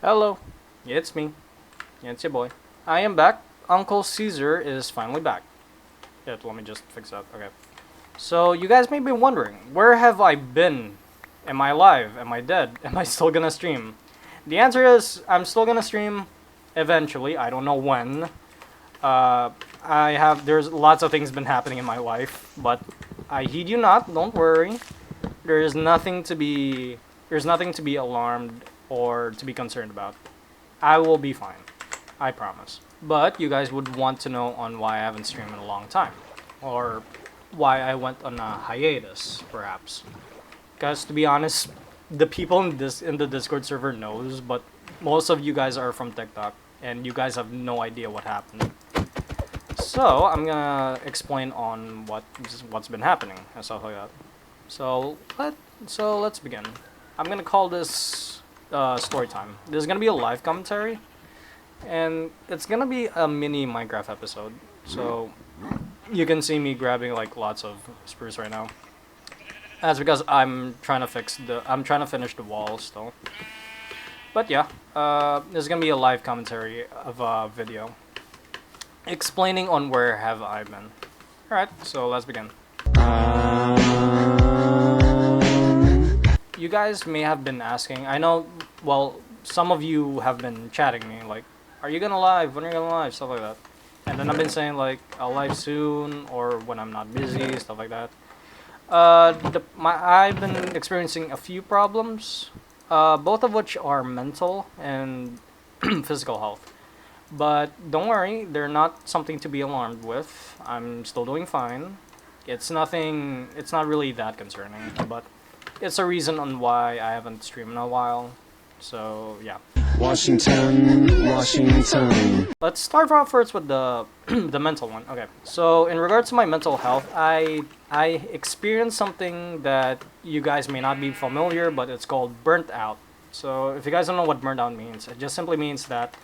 Hello, it's me. It's your boy. I am back. Uncle Caesar is finally back. Yeah, let me just fix that. Okay. So, you guys may be wondering, where have I been? Am I alive? Am I dead? Am I still gonna stream? The answer is, I'm still gonna stream eventually. I don't know when. There's lots of things been happening in my life, but I heed you not, don't worry. There's nothing to be alarmed or to be concerned about. I will be fine. I promise. But you guys would want to know on why I haven't streamed in a long time. Or why I went on a hiatus, perhaps. Because to be honest, the people in the Discord server knows, but most of you guys are from TikTok and you guys have no idea what happened. So I'm gonna explain on what's been happening and stuff like that. So let's begin. I'm gonna call this story time. This is gonna be a live commentary, and it's gonna be a mini Minecraft episode. So you can see me grabbing like lots of spruce right now. That's because I'm trying to finish the wall still. But yeah, this is gonna be a live commentary of a video explaining on where have I been. Alright, so let's begin. You guys may have been asking, I know, well, some of you have been chatting me, like, are you gonna live? When are you gonna live? Stuff like that. And then I've been saying, like, I'll live soon, or when I'm not busy, stuff like that. I've been experiencing a few problems, both of which are mental and physical health. But don't worry, they're not something to be alarmed with. I'm still doing fine. It's not really that concerning, but it's a reason on why I haven't streamed in a while. So, yeah. Washington. Let's start off first with the the mental one. Okay. So, in regards to my mental health, I experienced something that you guys may not be familiar, but it's called burnt out. So, if you guys don't know what burnt out means, it just simply means that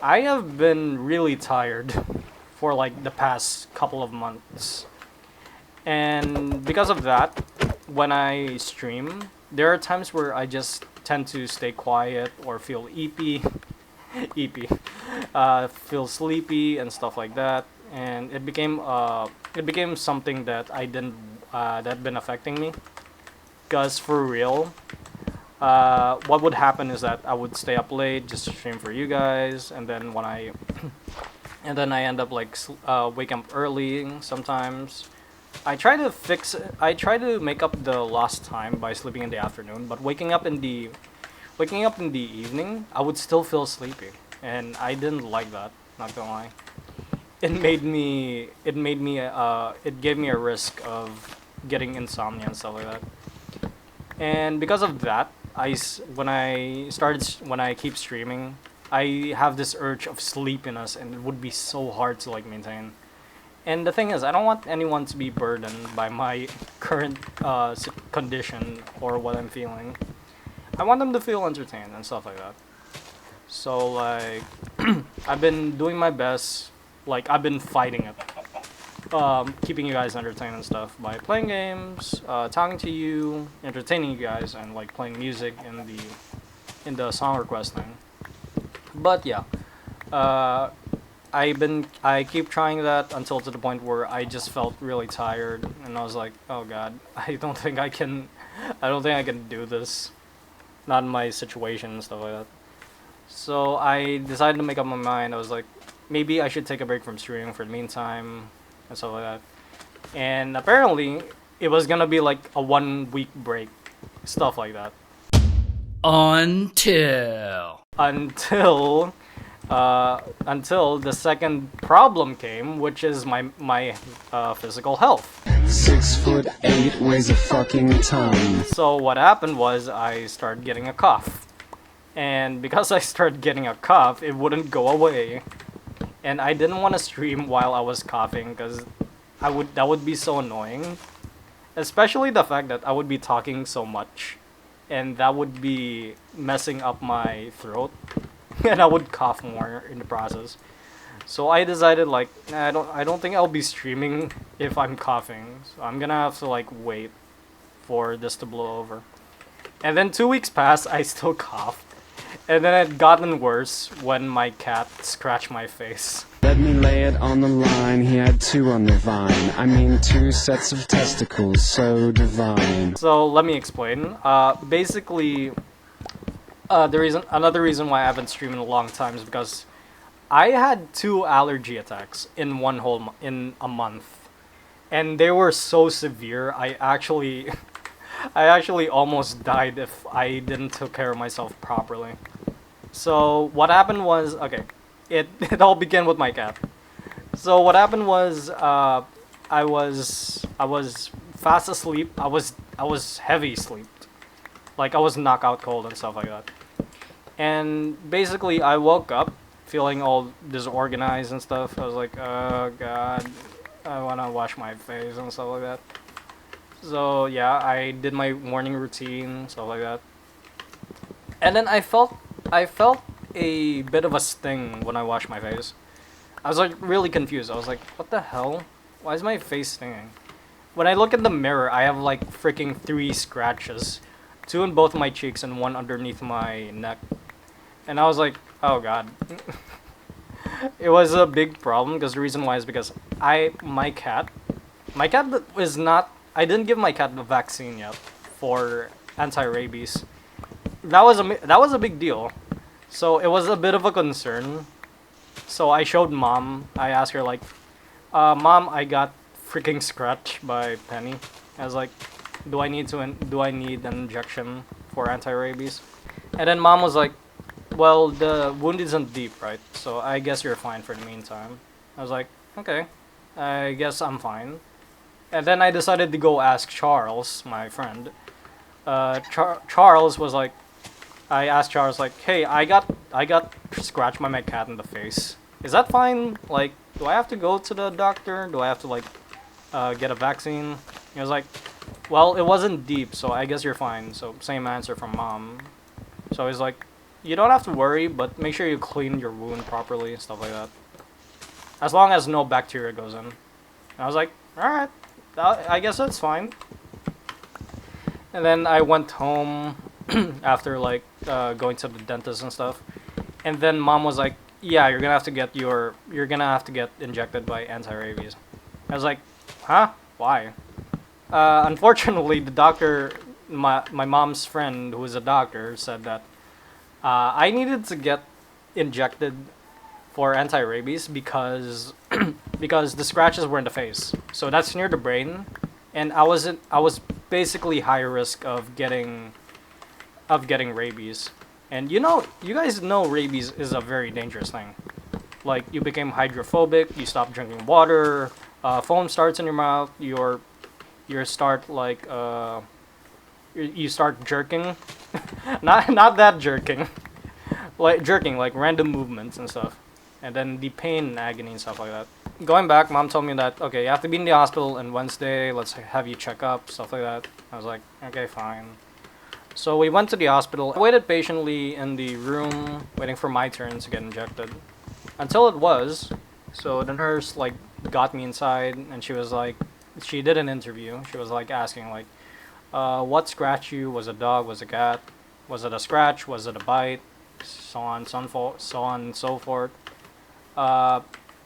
I have been really tired for like the past couple of months. And because of that, when I stream, there are times where I just tend to stay quiet or feel feel sleepy and stuff like that. And it became something that I didn't that been affecting me. Cause for real, what would happen is that I would stay up late just to stream for you guys, and then and then I end up like waking up early sometimes. I try to make up the lost time by sleeping in the afternoon, but waking up in the evening, I would still feel sleepy, and I didn't like that. Not gonna lie, it gave me a risk of getting insomnia and stuff like that. And because of that, when I keep streaming, I have this urge of sleepiness, and it would be so hard to like maintain. And the thing is, I don't want anyone to be burdened by my current condition or what I'm feeling. I want them to feel entertained and stuff like that. So like, I've been doing my best. Like I've been fighting it, keeping you guys entertained and stuff by playing games, talking to you, entertaining you guys, and like playing music in the song request thing. But yeah, I keep trying that until to the point where I just felt really tired, and I was like, oh god, I don't think I can do this. Not in my situation and stuff like that. So I decided to make up my mind. I was like, maybe I should take a break from streaming for the meantime and stuff like that. And apparently, it was gonna be like a 1 week break, stuff like that. Until the second problem came, which is my physical health. 6'8", weighs a fucking ton. So what happened was I started getting a cough, and because I started getting a cough, it wouldn't go away, and I didn't want to stream while I was coughing because that would be so annoying, especially the fact that I would be talking so much, and that would be messing up my throat. And I would cough more in the process. So I decided like, nah, I don't think I'll be streaming if I'm coughing. So I'm gonna have to like wait for this to blow over. And then 2 weeks passed, I still coughed. And then it gotten worse when my cat scratched my face. Let me lay it on the line, he had two on the vine. I mean 2 sets of testicles, so divine. So let me explain. Basically, another reason why I haven't streamed in a long time is because I had 2 allergy attacks in in a month, and they were so severe. I actually almost died if I didn't take care of myself properly. So what happened was, okay, it all began with my cat. So what happened was, I was fast asleep. I was heavy asleep, like I was knockout cold and stuff like that. And basically, I woke up feeling all disorganized and stuff. I was like, oh god, I wanna wash my face and stuff like that. So yeah, I did my morning routine, stuff like that. And then I felt a bit of a sting when I washed my face. I was like really confused. I was like, what the hell? Why is my face stinging? When I look in the mirror, I have like freaking 3 scratches. 2 in both my cheeks and 1 underneath my neck. And I was like, oh god. It was a big problem because the reason why is because my cat is not, I didn't give my cat the vaccine yet for anti-rabies. That was a big deal. So it was a bit of a concern. So I showed mom. I asked her like, "Mom, I got freaking scratched by Penny." I was like, do I need an injection for anti-rabies?" And then mom was like, "Well, the wound isn't deep, right? So I guess you're fine for the meantime." I was like, "Okay, I guess I'm fine." And then I decided to go ask Charles, my friend. Charles was like, I asked Charles like, "Hey, I got scratched by my cat in the face. Is that fine? Like, do I have to go to the doctor? Do I have to like get a vaccine?" He was like, "Well, it wasn't deep, so I guess you're fine." So same answer from mom. So he's like, "You don't have to worry, but make sure you clean your wound properly and stuff like that. As long as no bacteria goes in." And I was like, "All right, I guess that's fine." And then I went home after like going to the dentist and stuff. And then mom was like, "Yeah, you're gonna have to get injected by anti-rabies." I was like, "Huh? Why?" Unfortunately, the doctor, my mom's friend, who is a doctor, said that I needed to get injected for anti-rabies because because the scratches were in the face, so that's near the brain, and I was basically high risk of getting rabies. And you guys know rabies is a very dangerous thing. Like, you became hydrophobic, you stop drinking water, foam starts in your mouth, you start like you start jerking. Not that jerking. Like jerking, like random movements and stuff. And then the pain and agony and stuff like that. Going back, mom told me that, okay, you have to be in the hospital on Wednesday, let's have you check up, stuff like that. I was like, okay, fine. So we went to the hospital. I waited patiently in the room, waiting for my turn to get injected. Until it was. So the nurse like got me inside, and she was like, she did an interview. She was like asking like, what scratched you? Was it a dog? Was it a cat? Was it a scratch? Was it a bite? So on, and so forth. I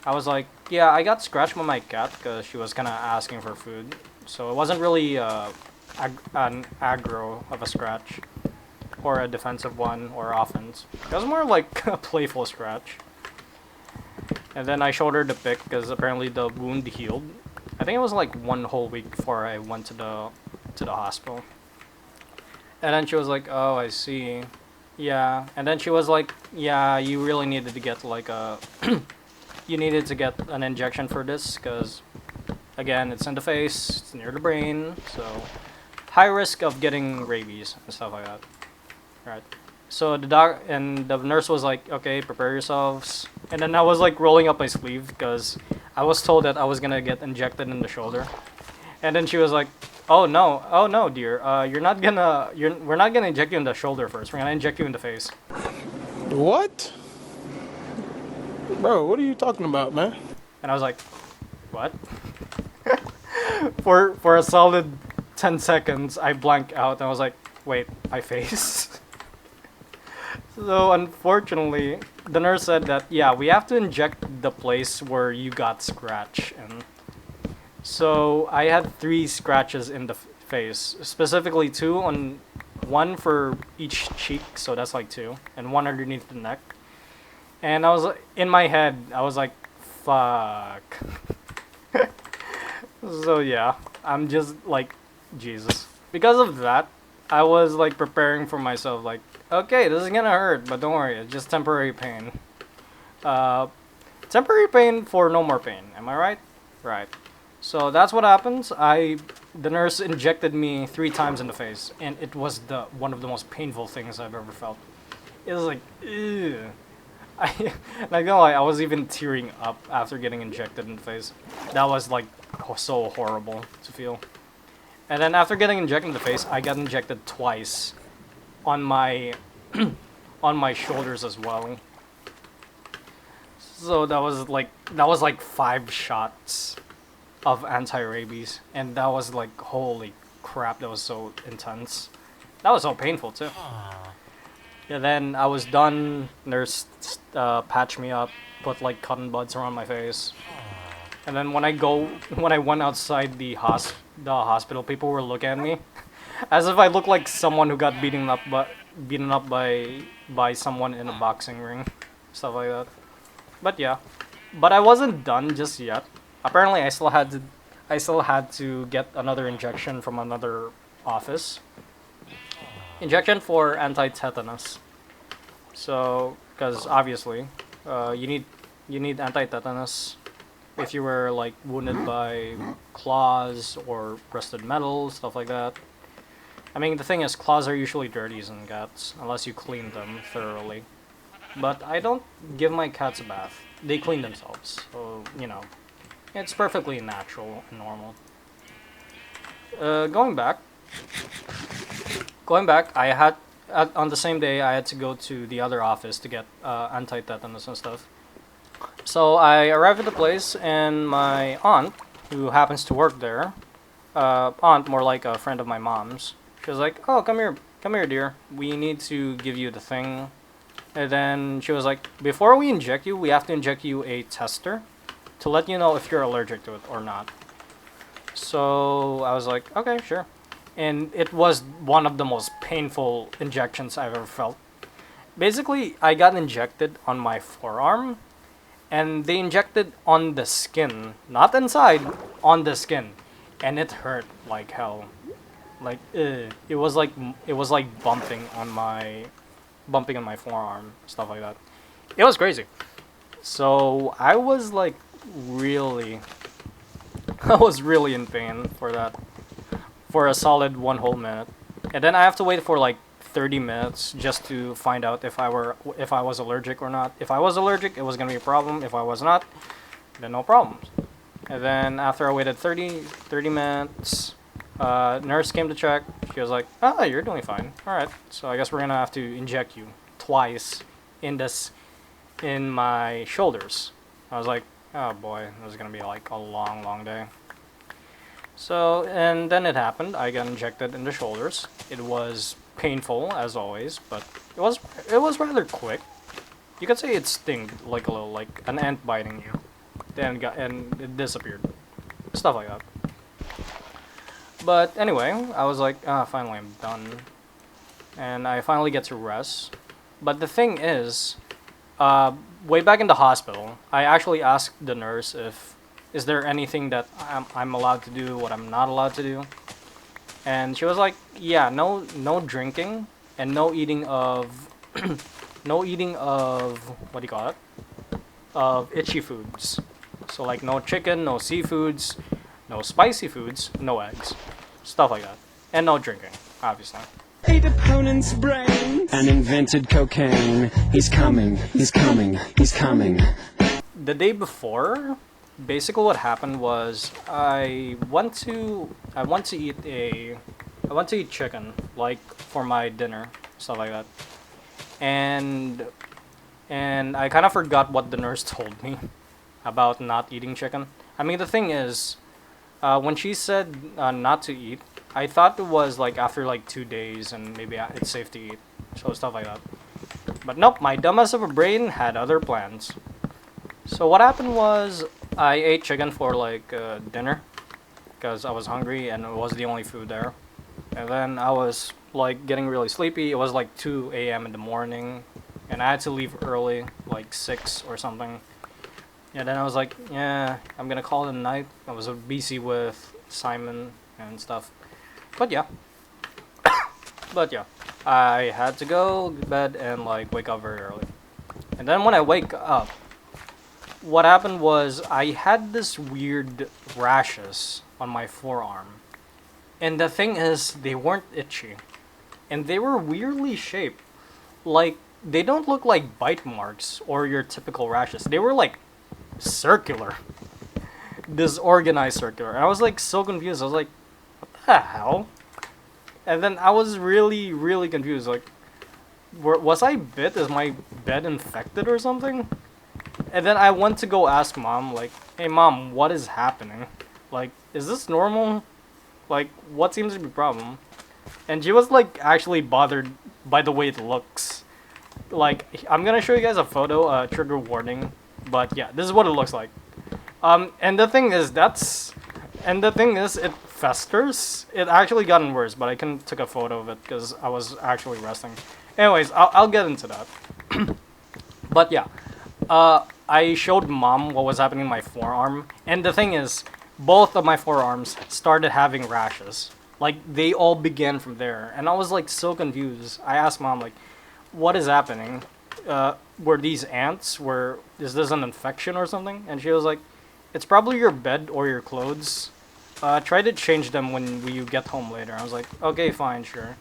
was like, yeah, I got scratched by my cat because she was kind of asking for food. So it wasn't really an aggro of a scratch or a defensive one or offense. It was more like a playful scratch. And then I showed her the pic because apparently the wound healed. I think it was like 1 whole week before I went to the hospital. And then she was like, "Oh, I see. Yeah." And then she was like, "Yeah, you really needed to get like a you needed to get an injection for this because again, it's in the face, it's near the brain, so high risk of getting rabies and stuff like that." Right. So the nurse was like, "Okay, prepare yourselves." And then I was like rolling up my sleeve because I was told that I was gonna get injected in the shoulder. And then she was like, oh no, dear. We're not gonna inject you in the shoulder first. We're gonna inject you in the face." What? Bro, what are you talking about, man? And I was like, what? For a solid 10 seconds, I blanked out and I was like, wait, my face? So unfortunately, the nurse said that yeah, we have to inject the place where you got scratched, and so I had 3 scratches in the face, specifically two on one for each cheek, so that's like two, and one underneath the neck. And I was in my head, I was like, fuck. So yeah, I'm just like, Jesus. Because of that, I was like preparing for myself, like, okay, this is gonna hurt, but don't worry, it's just temporary pain. Uh, temporary pain for no more pain. Am I right? Right. So that's what happens. The nurse injected me 3 times in the face, and it was the one of the most painful things I've ever felt. It was like, ew. Like no lie, I was even tearing up after getting injected in the face. That was like so horrible to feel. And then after getting injected in the face, I got injected twice on my on my shoulders as well. So that was like 5 shots of anti-rabies, and that was like holy crap, that was so intense. That was so painful too. Yeah, then I was done. Nurse patched me up, put like cotton buds around my face, and then when I went outside the hospital, people were looking at me as if I looked like someone who got beaten up by someone in a boxing ring, stuff like that. But yeah, but I wasn't done just yet. Apparently, I still had to get another injection from another office. Injection for anti-tetanus. So, because obviously, you need anti-tetanus if you were like wounded by claws or rusted metal, stuff like that. I mean, the thing is, claws are usually dirty in cats unless you clean them thoroughly. But I don't give my cats a bath. They clean themselves, so you know, it's perfectly natural and normal. Going back, I had on the same day I had to go to the other office to get anti-tetanus and stuff. So I arrived at the place, and my aunt, who happens to work there, aunt more like a friend of my mom's, she was like, "Oh, come here, dear. We need to give you the thing." And then she was like, "Before we inject you, we have to inject you a tester to let you know if you're allergic to it or not." So I was like, "Okay, sure." And it was one of the most painful injections I've ever felt. Basically, I got injected on my forearm, and they injected on the skin, not inside, on the skin, and it hurt like hell. Like, it was like bumping on my forearm, stuff like that. It was crazy. So I was like really, I was really in pain for that, for a solid 1 whole minute, and then I have to wait for like 30 minutes just to find out if I was allergic or not. If I was allergic, it was gonna be a problem. If I was not, then no problems. And then after I waited 30 minutes, nurse came to check. She was like, "Ah, you're doing fine. All right. So I guess we're gonna have to inject you twice in my shoulders." I was like, "Oh boy, this is gonna be like a long, long day." So, and then it happened. I got injected in the shoulders. It was painful as always, but it was rather quick. You could say it stinged like a little, like an ant biting you. And it disappeared. Stuff like that. But anyway, I was like, ah, finally I'm done. And I finally get to rest. But the thing is, way back in the hospital, I actually asked the nurse if is there anything that I'm allowed to do, what I'm not allowed to do. And she was like, yeah, no drinking and no eating of no eating of what do you call it? Of itchy foods. So like no chicken, no seafoods, no spicy foods, no eggs. Stuff like that. And no drinking, obviously. Ate opponent's brains and invented cocaine. He's coming, he's coming, he's coming. The day before, basically what happened was I went to eat chicken, like for my dinner, stuff like that. And I kind of forgot what the nurse told me about not eating chicken. I mean, the thing is, when she said not to eat, I thought it was like after like 2 days and maybe it's safe to eat, so stuff like that. But nope, my dumbass of a brain had other plans. So what happened was I ate chicken for like dinner because I was hungry and it was the only food there. And then I was like getting really sleepy. It was like 2 a.m. in the morning and I had to leave early, like 6 or something. And then I was like, yeah, I'm gonna call it a night. I was busy with Simon and stuff. But yeah. But yeah. I had to go to bed and like wake up very early. And then when I wake up, what happened was I had this weird rashes on my forearm. And the thing is, they weren't itchy. And they were weirdly shaped. Like, they don't look like bite marks or your typical rashes. They were like circular. Disorganized circular. And I was like so confused. I was like, what the hell? And then I was really, really confused. Like, was I bit? Is my bed infected or something? And then I went to go ask mom, like, hey mom, what is happening? Like, is this normal? Like, what seems to be the problem? And she was like actually bothered by the way it looks. Like, I'm gonna show you guys a photo, trigger warning. But yeah, this is what it looks like. And the thing is, it festers. It actually gotten worse, but I couldn't take a photo of it because I was actually resting. Anyways, I'll get into that. But yeah, I showed mom what was happening in my forearm, and the thing is, both of my forearms started having rashes. Like, they all began from there, and I was like so confused. I asked mom, like, what is happening? Were these ants? Is this an infection or something? And she was like, it's probably your bed or your clothes. Try to change them when you get home later. I was like, okay, fine, sure.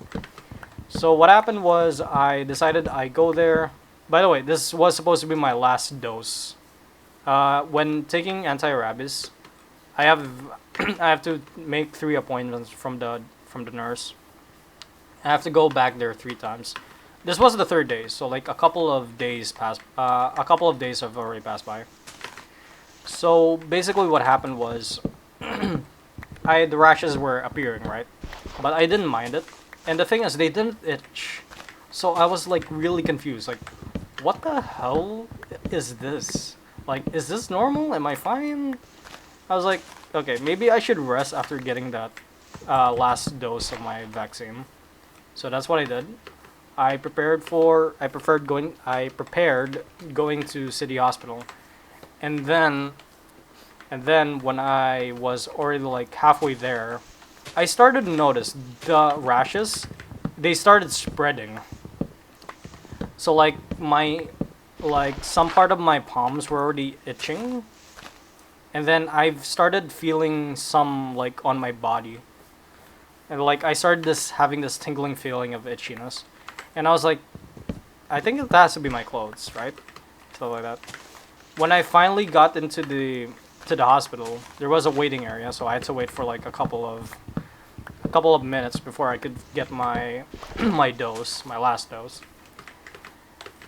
So what happened was I decided I go there. By the way, this was supposed to be my last dose. When taking anti-rabies, I have to make 3 appointments from the nurse. I have to go back there 3 times. This was the 3rd day, so like a couple of days have already passed by. So basically what happened was the rashes were appearing, right? But I didn't mind it. And the thing is, they didn't itch. So I was like really confused, like, what the hell is this? Like, is this normal? Am I fine? I was like, okay, maybe I should rest after getting that last dose of my vaccine. So that's what I did. I prepared going to city hospital. And then when I was already like halfway there, I started to notice the rashes, they started spreading. So like some part of my palms were already itching. And then I've started feeling some like on my body. And like I started having this tingling feeling of itchiness. And I was like, I think it has to be my clothes, right? Stuff like that. When I finally got into the hospital, there was a waiting area, so I had to wait for like a couple of minutes before I could get my my last dose.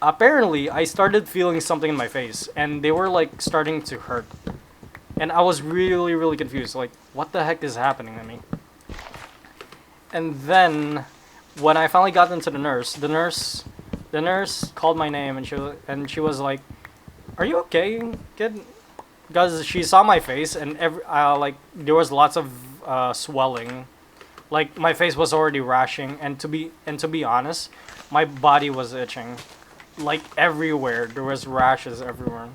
Apparently, I started feeling something in my face, and they were like starting to hurt. And I was really, really confused, like, what the heck is happening to me? And then, when I finally got into the nurse called my name, and she was like, "Are you okay, kid?" Because she saw my face, and there was lots of swelling. Like, my face was already rashing, and to be honest, my body was itching, like everywhere. There was rashes everywhere,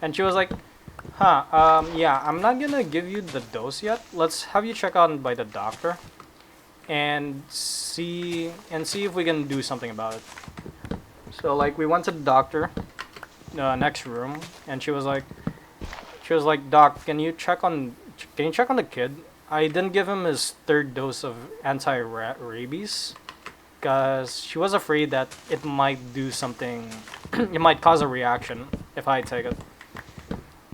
and she was like, yeah, I'm not gonna give you the dose yet. Let's have you check out by the doctor and see if we can do something about it. So like we went to the doctor, next room, and she was like, Doc, can you check on the kid? I didn't give him his 3rd dose of anti-rabies because she was afraid that it might do something, it might cause a reaction if I take it.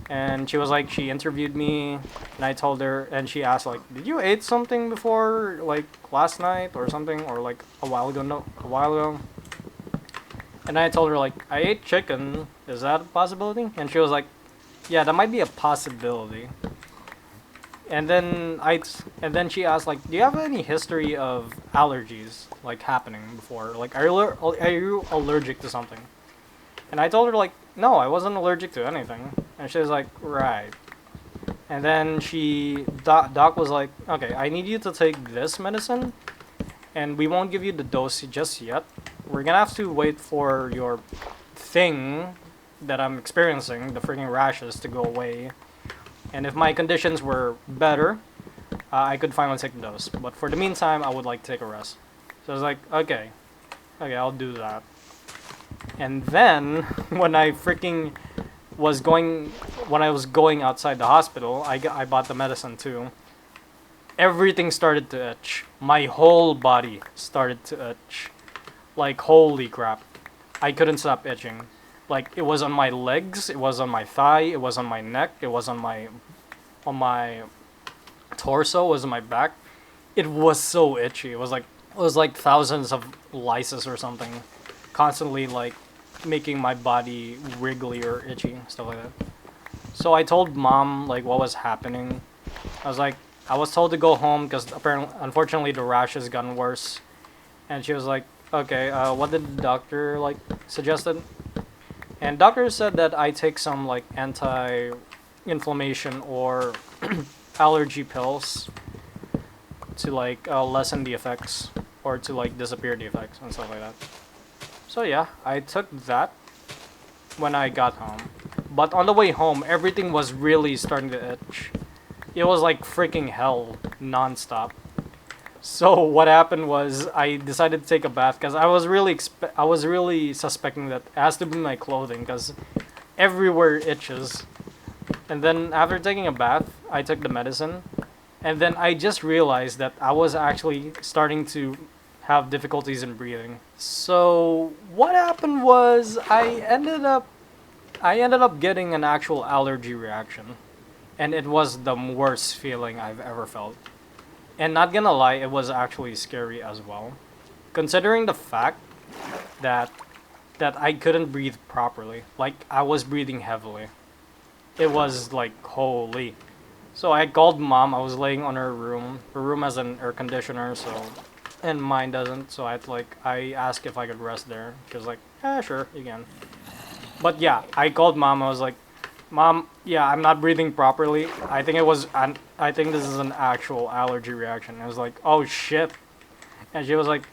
And she was like, she interviewed me, and I told her, and she asked like, did you eat something before, like last night or something, or like a while ago? And I told her like, I ate chicken. Is that a possibility? And she was like, yeah, that might be a possibility. And then she asked like, "Do you have any history of allergies like happening before? Like, are you allergic to something?" And I told her like, "No, I wasn't allergic to anything." And she was like, "Right." And then doc was like, "Okay, I need you to take this medicine, and we won't give you the dose just yet. We're gonna have to wait for your thing that I'm experiencing, the freaking rashes, to go away. And if my conditions were better, I could finally take the dose. But for the meantime, I would like to take a rest." So I was like, okay, I'll do that. And then when when I was going outside the hospital, I bought the medicine too. Everything started to itch. My whole body started to itch. Like, holy crap. I couldn't stop itching. Like, it was on my legs, it was on my thigh, it was on my neck, it was on my torso, it was on my back. It was so itchy. It was like thousands of lysis or something, constantly like making my body wriggly or itchy, stuff like that. So I told mom like what was happening. I was told to go home because unfortunately, the rash has gotten worse. And she was like, "Okay, what did the doctor like suggested?" And doctor said that I take some like anti-inflammation or allergy pills to like lessen the effects or to like disappear the effects and stuff like that. So yeah, I took that when I got home. But on the way home, everything was really starting to itch. It was like freaking hell nonstop. So what happened was I decided to take a bath because I was really suspecting that it has to be my clothing because everywhere itches. And then after taking a bath, I took the medicine, and then I just realized that I was actually starting to have difficulties in breathing. So what happened was I ended up getting an actual allergy reaction, and it was the worst feeling I've ever felt. And not gonna lie, it was actually scary as well, considering the fact that I couldn't breathe properly. Like I was breathing heavily. It was like holy. So I called mom. I was laying on her room. Her room has an air conditioner, so and mine doesn't. So I asked if I could rest there. She was like, "Yeah, sure, you can." But yeah, I called mom. I was like, "Mom, yeah, I'm not breathing properly. I think this is an actual allergy reaction." I was like, "Oh shit." And she was like,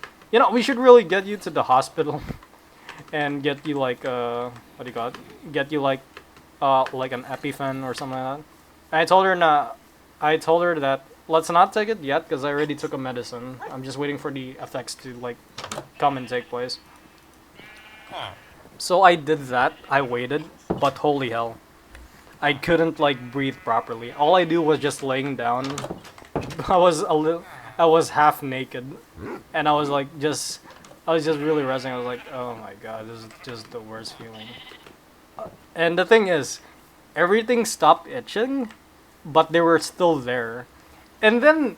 "We should really get you to the hospital and get you like what do you call it? Get you like an EpiPen or something like that." And I told her that let's not take it yet because I already took a medicine. I'm just waiting for the effects to like come and take place. So I did that. I waited, but holy hell. I couldn't like breathe properly. All I do was just laying down. I was half naked, and I was just really resting. I was like, oh my god, this is just the worst feeling. And the thing is, everything stopped itching, but they were still there. And then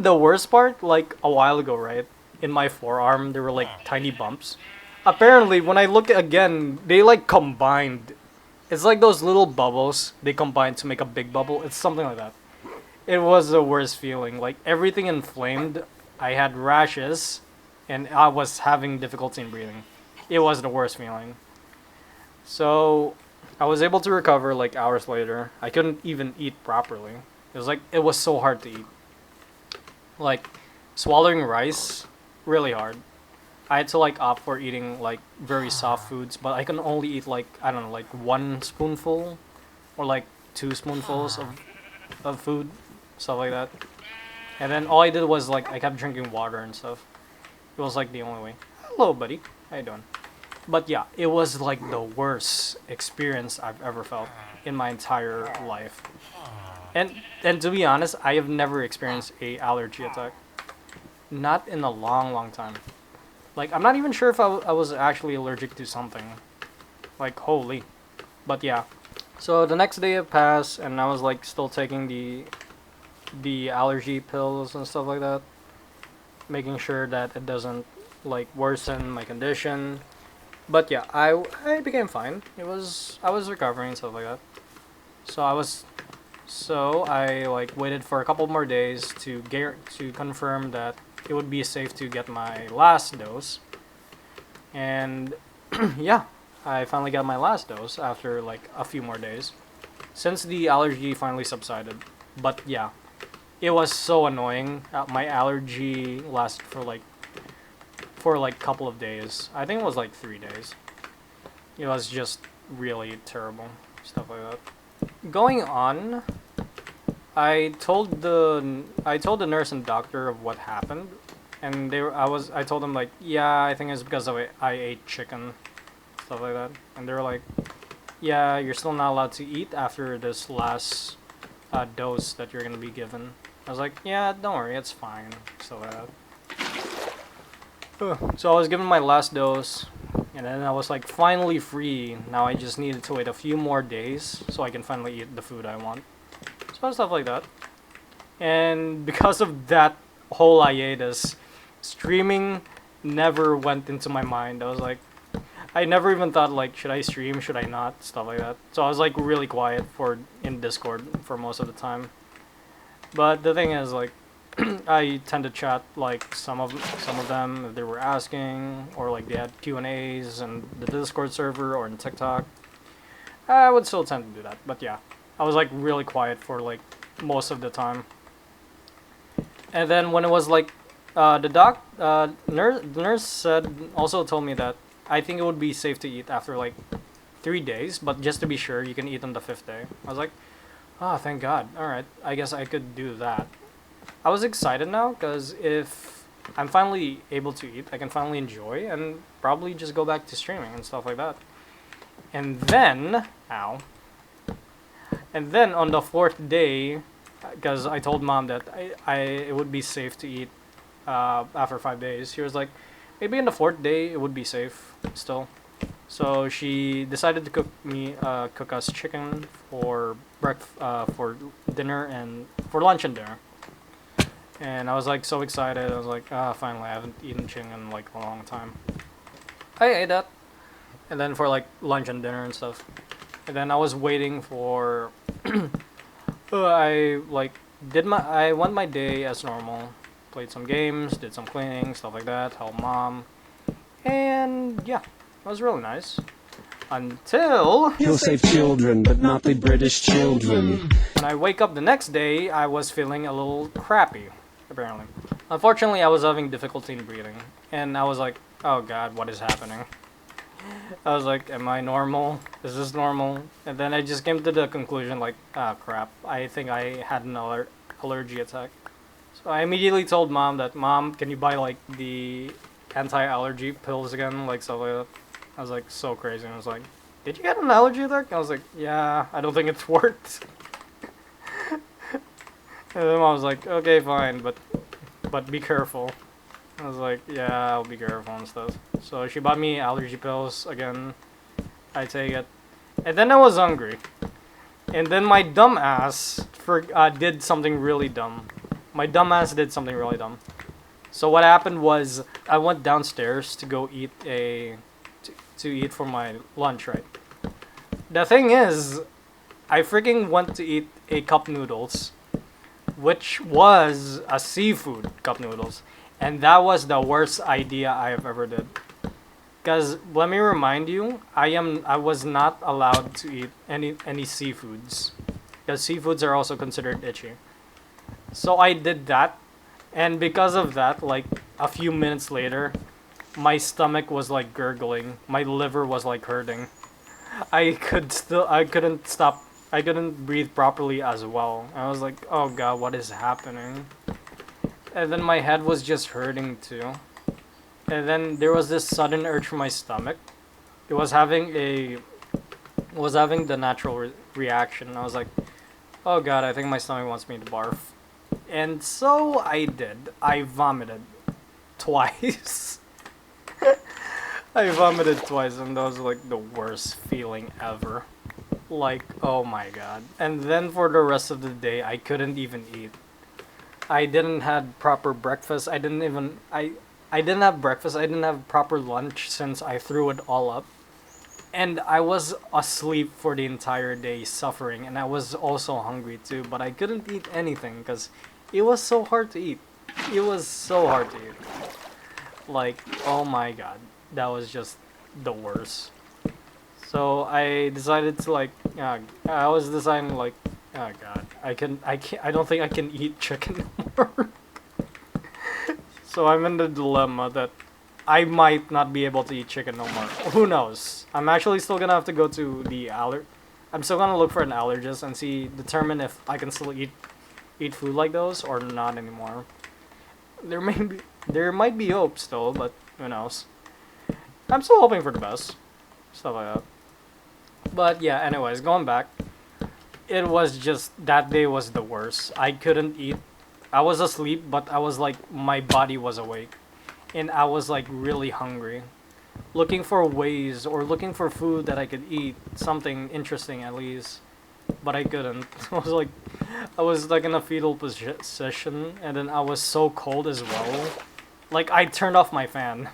the worst part, like a while ago, right? In my forearm, there were like tiny bumps. Apparently, when I look again, they like combined. It's like those little bubbles they combine to make a big bubble. It's something like that. It was the worst feeling. Like everything inflamed. I had rashes, and I was having difficulty in breathing. It was the worst feeling. So I was able to recover like hours later. I couldn't even eat properly. It was so hard to eat. Like swallowing rice, really hard. I had to like opt for eating like very soft foods, but I can only eat like I don't know, like one spoonful or like two spoonfuls of food, stuff like that. And then all I did was like I kept drinking water and stuff. It was like the only way. Hello, buddy. How you doing? But yeah, it was like the worst experience I've ever felt in my entire life. And to be honest, I have never experienced a allergy attack. Not in a long, long time. Like I'm not even sure if I was actually allergic to something. Like holy. But yeah. So the next day it passed, and I was like still taking the allergy pills and stuff like that, making sure that it doesn't like worsen my condition. But yeah, I became fine. I was recovering and stuff like that. So So I like waited for a couple more days to confirm that it would be safe to get my last dose. And yeah, I finally got my last dose after like a few more days since the allergy finally subsided. But yeah, it was so annoying. My allergy lasted for like couple of days. I think it was like 3 days. It was just really terrible stuff like that. Going on, I told the nurse and doctor of what happened, and I told them like, yeah, I think it's because I ate chicken, stuff like that, and they were like, yeah, you're still not allowed to eat after this last dose that you're gonna be given. I was like, yeah, don't worry, it's fine, stuff like that. So I was given my last dose, and then I was like finally free. Now I just needed to wait a few more days so I can finally eat the food I want. So stuff like that. And because of that whole hiatus, streaming never went into my mind. I was like, I never even thought like, should I stream, should I not, stuff like that. So I was like really quiet in Discord for most of the time. But the thing is like, I tend to chat like some of them if they were asking, or like they had Q&As in the Discord server or in TikTok. I would still tend to do that, but yeah, I was like really quiet for like most of the time. And then when it was like the nurse said, also told me that I think it would be safe to eat after like 3 days, but just to be sure, you can eat on the 5th day. I was like, oh, thank God. All right, I guess I could do that. I was excited now because if I'm finally able to eat, I can finally enjoy and probably just go back to streaming and stuff like that. And then, and then on the 4th day, because I told mom that it would be safe to eat after 5 days. She was like, maybe on the 4th day it would be safe still. So she decided to cook us chicken for for dinner and for lunch and dinner. And I was like so excited. I was like, finally, I haven't eaten chicken in like a long time. I ate that, and then for like lunch and dinner and stuff. And then I was waiting for. I went my day as normal, played some games, did some cleaning, stuff like that, helped mom, and yeah, it was really nice. Until He'll save children, but not the British children. when I wake up the next day, I was feeling a little crappy, apparently. Unfortunately, I was having difficulty in breathing, and I was like, oh God, what is happening? I was like, am I normal? Is this normal? And then I just came to the conclusion like, ah, crap, I think I had an allergy attack. So I immediately told mom that, Mom, can you buy like the anti-allergy pills again, like stuff like that. I was like so crazy. And I was like, did you get an allergy attack? I was like, yeah, I don't think it's worked. And then I was like, okay, fine, but be careful. I was like, yeah, I'll be careful and stuff. So she bought me allergy pills again. I take it. And then I was hungry. And then my dumb ass did something really dumb. My dumb ass did something really dumb. So what happened was I went downstairs to go eat to eat for my lunch, right? The thing is, I freaking went to eat a cup noodles, which was a seafood cup noodles. And that was the worst idea I have ever did. Cause let me remind you, I was not allowed to eat any seafoods. Because seafoods are also considered itchy. So I did that, and because of that, like a few minutes later, my stomach was like gurgling. My liver was like hurting. I couldn't breathe properly as well. I was like, oh God, what is happening? And then my head was just hurting too. And then there was this sudden urge for my stomach. It was having the natural reaction. I was like, oh God, I think my stomach wants me to barf. And so I did. I vomited twice. I vomited twice, and that was like the worst feeling ever. Like, oh my God. And then for the rest of the day, I couldn't even eat. I didn't have proper breakfast. I didn't have breakfast. I didn't have proper lunch since I threw it all up. And I was asleep for the entire day suffering, and I was also hungry too, but I couldn't eat anything because it was so hard to eat. It was so hard to eat. Like, oh my god, that was just the worst. So I decided to like, I was deciding like, oh god, I don't think I can eat chicken anymore. So I'm in the dilemma that I might not be able to eat chicken no more. Who knows? I'm actually still gonna have to go to the I'm still gonna look for an allergist and determine if I can still eat food like those or not anymore. There might be hope still, but who knows? I'm still hoping for the best. Stuff like that. But yeah, anyways, going back. It was just, that day was the worst. I couldn't eat. I was asleep, but I was like, my body was awake. And I was like really hungry. Looking for ways or looking for food that I could eat. Something interesting at least. But I couldn't. I was like in a fetal position. And then I was so cold as well. Like I turned off my fan.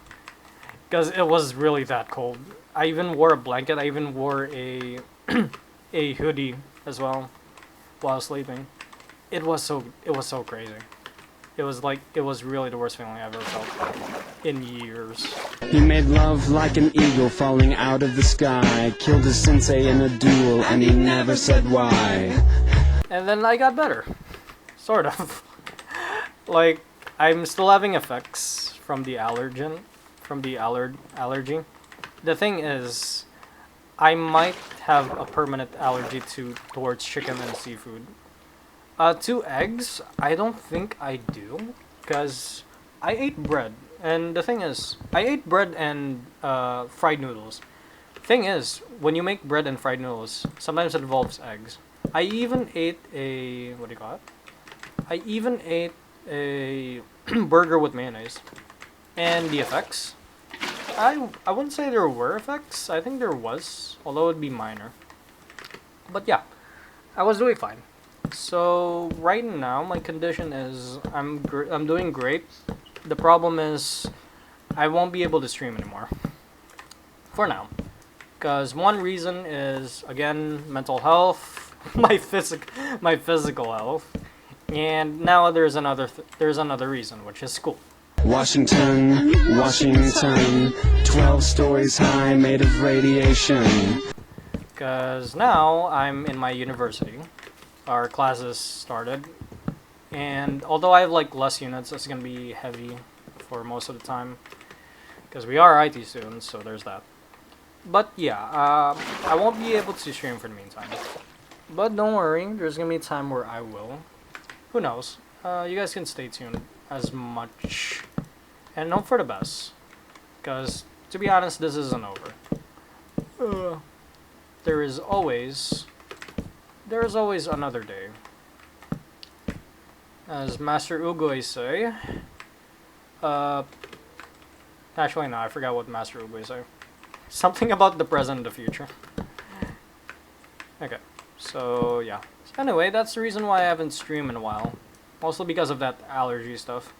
Because it was really that cold. I even wore a blanket. I even wore a a hoodie as well while sleeping. It was so crazy. It was really the worst feeling I've ever felt in years. He made love like an eagle falling out of the sky. Killed his sensei in a duel and he never said why. And then I got better. Sort of. Like, I'm still having effects from the allergy. The thing is, I might have a permanent allergy towards chicken and seafood. To eggs, I don't think I do, because I ate bread, and the thing is, I ate bread and fried noodles. Thing is, when you make bread and fried noodles, sometimes it involves eggs. I even ate a, what do you call it? I even ate a burger with mayonnaise. And the effects? I wouldn't say there were effects. I think there was, although it'd be minor. But yeah, I was doing fine. So right now my condition is I'm doing great. The problem is I won't be able to stream anymore. For now. Because one reason is, again, mental health, my physical health, and now there's another reason, which is school. Washington, Washington, 12 stories high, made of radiation. Because now I'm in my university. Our classes started. And although I have like less units, it's going to be heavy for most of the time. Because we are IT students, so there's that. But yeah, I won't be able to stream for the meantime. But don't worry, there's going to be a time where I will. Who knows? You guys can stay tuned as much. And hope for the best. Because, to be honest, this isn't over. There is always another day. As Master Ugoy say. Actually, no, I forgot what Master Ugoy say. Something about the present and the future. Okay, so yeah. So anyway, that's the reason why I haven't streamed in a while. Mostly because of that allergy stuff.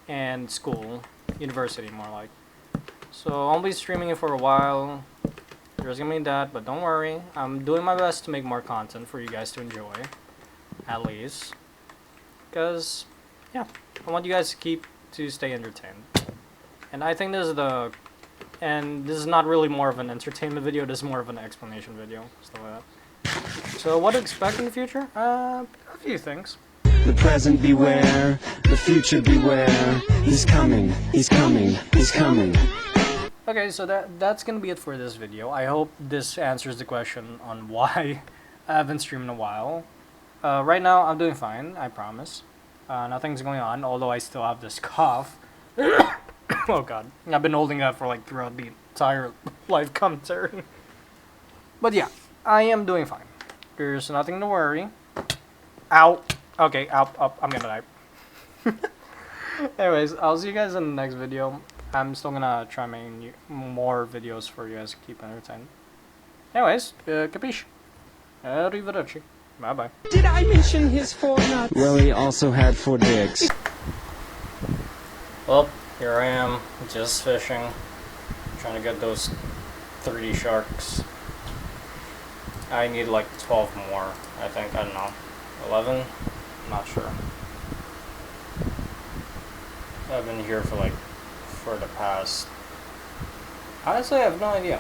And school. University, more like. So I'll be streaming it for a while. There's gonna be that, but don't worry. I'm doing my best to make more content for you guys to enjoy. At least. Because, yeah. I want you guys to stay entertained. And I think this is not really more of an entertainment video, this is more of an explanation video. Stuff like that. So what to expect in the future? A few things. The present beware, the future beware. He's coming, he's coming, he's coming. Okay, so that's gonna be it for this video. I hope this answers the question on why I haven't streamed in a while. Right now, I'm doing fine, I promise. Nothing's going on, although I still have this cough. Oh god, I've been holding that for like throughout the entire live commentary. But yeah, I am doing fine. There's nothing to worry. Ow! Okay, ow, I'm gonna die. Anyways, I'll see you guys in the next video. I'm still gonna try making more videos for you guys to keep entertained. Anyways, capiche. Arrivederci. Bye-bye. Did I mention his 4 nuts? Well, he also had 4 dicks. Well, here I am, just fishing. Trying to get those 3 sharks. I need like 12 more, I think. I don't know. 11? I'm not sure. I've been here for the past... Honestly, I have no idea.